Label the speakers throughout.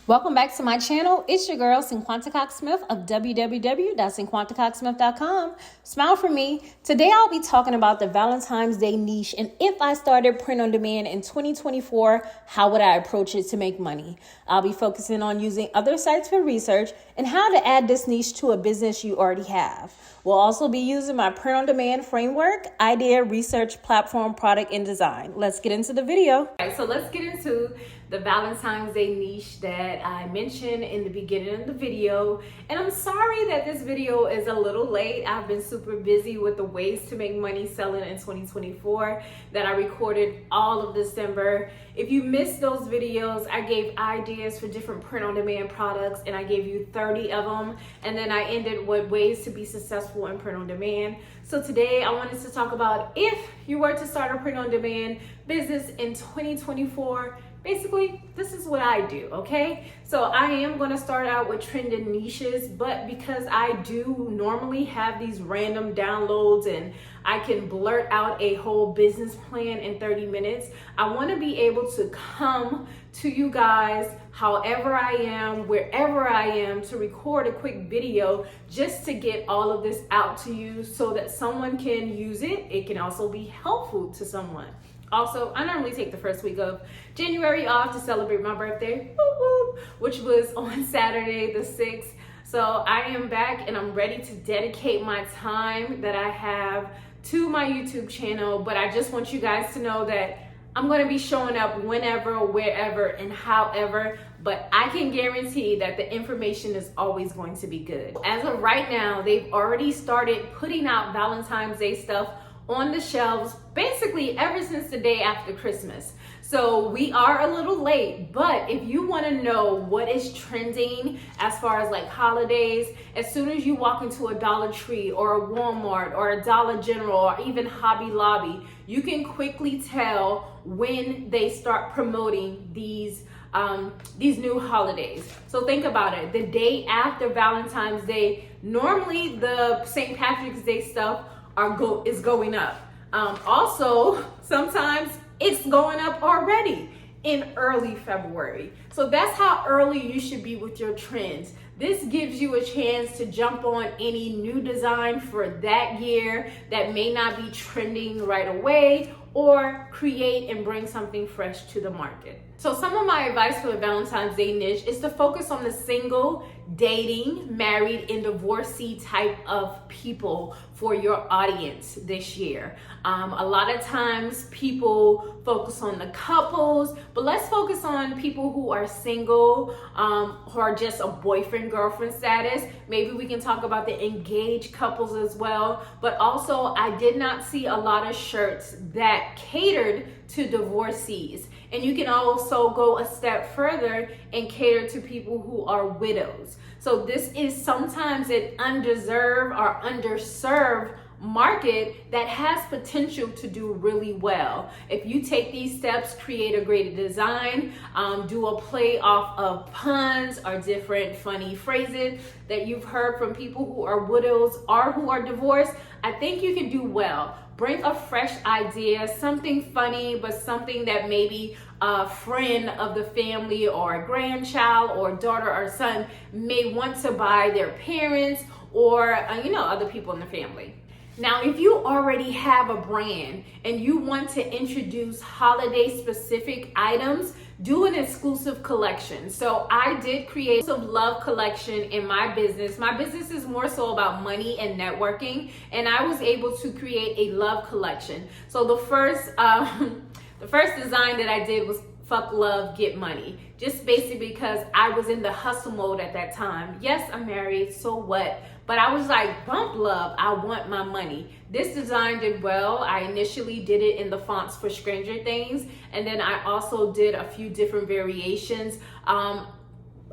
Speaker 1: Welcome back to my channel. It's your girl, Cinquanta Cox-Smith of www.cinquantacox-smith.com. Smile for me. Today, I'll be talking about the Valentine's Day niche, and if I started print on demand in 2024, how would I approach it to make money? I'll be focusing on using other sites for research and how to add this niche to a business you already have. We'll also be using my print on demand framework, idea, research, platform, product, and design. Let's get into the video. All right, so let's get into the Valentine's Day niche that I mentioned in the beginning of the video. And I'm sorry that this video is a little late. I've been super busy with the ways to make money selling in 2024 that I recorded all of December. If you missed those videos, I gave ideas for different print on demand products and I gave you 30 of them. And then I ended with ways to be successful in print on demand. So today I wanted to talk about if you were to start a print on demand business in 2024, basically, this is what I do, okay? So I am gonna start out with trending niches, but because I do normally have these random downloads and I can blurt out a whole business plan in 30 minutes, I wanna be able to come to you guys however I am, wherever I am, to record a quick video just to get all of this out to you so that someone can use it. It can also be helpful to someone. Also, I normally take the first week of January off to celebrate my birthday, which was on Saturday the 6th. So I am back and I'm ready to dedicate my time that I have to my YouTube channel. But I just want you guys to know that I'm going to be showing up whenever, wherever, and however. But I can guarantee that the information is always going to be good. As of right now, they've already started putting out Valentine's Day stuff on the shelves basically ever since the day after Christmas. So we are a little late, but if you want to know what is trending as far as like holidays, as soon as you walk into a Dollar Tree or a Walmart or a Dollar General or even Hobby Lobby, you can quickly tell when they start promoting these new holidays. So think about it. The day after Valentine's Day, normally the St. Patrick's Day stuff is going up. Also, sometimes it's going up already in early February. So that's how early you should be with your trends. This gives you a chance to jump on any new design for that year that may not be trending right away, or create and bring something fresh to the market. So some of my advice for the Valentine's Day niche is to focus on the single, dating, married, and divorcee type of people for your audience this year. A lot of times people focus on the couples, but let's focus on people who are single, who are just a boyfriend-girlfriend status. Maybe we can talk about the engaged couples as well. But also, I did not see a lot of shirts that catered to divorcees. And you can also go a step further and cater to people who are widows. So this is sometimes an undeserved or underserved market that has potential to do really well. If you take these steps, create a great design, do a play off of puns or different funny phrases that you've heard from people who are widows or who are divorced, I think you can do well. Bring a fresh idea, something funny, but something that maybe a friend of the family or a grandchild or daughter or son may want to buy their parents or other people in the family. Now, if you already have a brand and you want to introduce holiday specific items, do an exclusive collection. So I did create some love collection in my business. My business is more so about money and networking, and I was able to create a love collection. So the first design that I did was fuck love, get money. Just basically because I was in the hustle mode at that time. Yes, I'm married, so what? But I was like, bump love, I want my money. This design did well. I initially did it in the fonts for Stranger Things, and then I also did a few different variations. I'll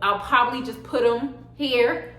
Speaker 1: probably just put them here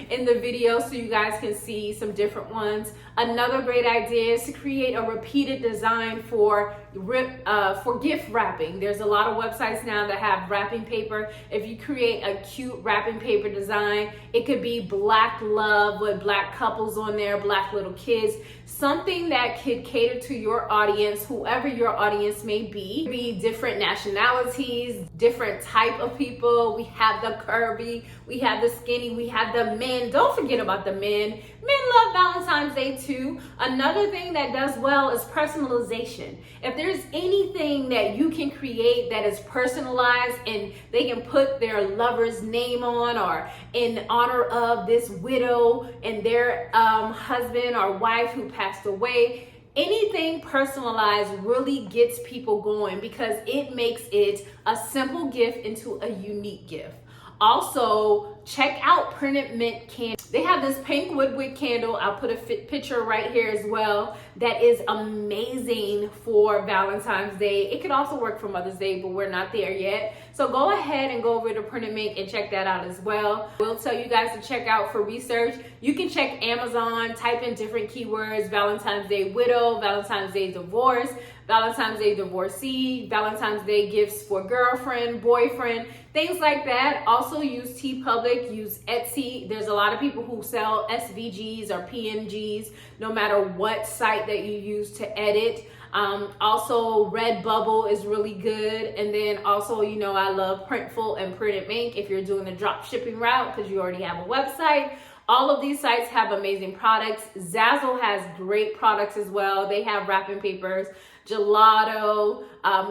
Speaker 1: in the video so you guys can see some different ones. Another great idea is to create a repeated design for for gift wrapping. There's a lot of websites now that have wrapping paper. If you create a cute wrapping paper design, it could be black love with black couples on there, black little kids, something that could cater to your audience, whoever your audience may be different nationalities, different type of people. We have the curvy, we have the skinny, we have the men. Don't forget about the men. Men love Valentine's Day too. Another thing that does well is personalization. If there's anything that you can create that is personalized and they can put their lover's name on, or in honor of this widow and their husband or wife who passed away, anything personalized really gets people going because it makes it a simple gift into a unique gift. Also, check out Printed Mint Candle. They have this pink woodwick candle. I'll put a picture right here as well. That is amazing for Valentine's Day. It could also work for Mother's Day, but we're not there yet. So go ahead and go over to Printed Mint and check that out as well. We'll tell you guys to check out for research. You can check Amazon, type in different keywords: Valentine's Day widow, Valentine's Day divorce, Valentine's Day divorcee, Valentine's Day gifts for girlfriend, boyfriend, things like that. Also use TeePublic, use Etsy. There's a lot of people who sell SVGs or PNGs, no matter what site that you use to edit. Also Redbubble is really good. And then also, you know, I love Printful and Printed Ink if you're doing the drop shipping route because you already have a website. All of these sites have amazing products. Zazzle has great products as well. They have wrapping papers, gelato,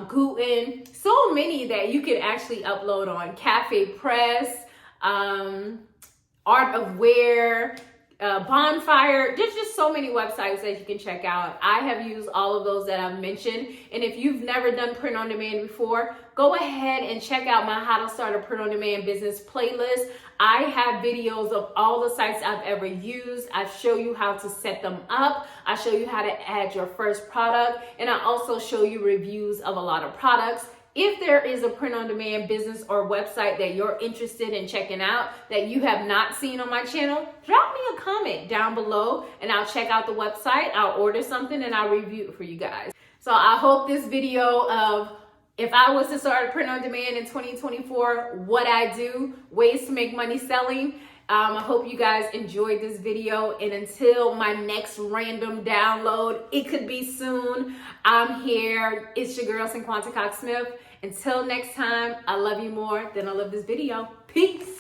Speaker 1: gluten, so many that you can actually upload on. Cafe Press, Art of Wear, Bonfire. There's just so many websites that you can check out. I have used all of those that I've mentioned. And if you've never done print on demand before, go ahead and check out my How to Start a Print on Demand Business playlist. I have videos of all the sites I've ever used. I show you how to set them up. I show you how to add your first product. And I also show you reviews of a lot of products. If there is a print-on-demand business or website that you're interested in checking out that you have not seen on my channel, drop me a comment down below and I'll check out the website, I'll order something, and I'll review it for you guys. So I hope this video of if I was to start a print-on-demand in 2024, what I do, ways to make money selling. I hope you guys enjoyed this video, and until my next random download, it could be soon, I'm here. It's your girl, Cinquanta Cox-Smith. Until next time, I love you more than I love this video. Peace.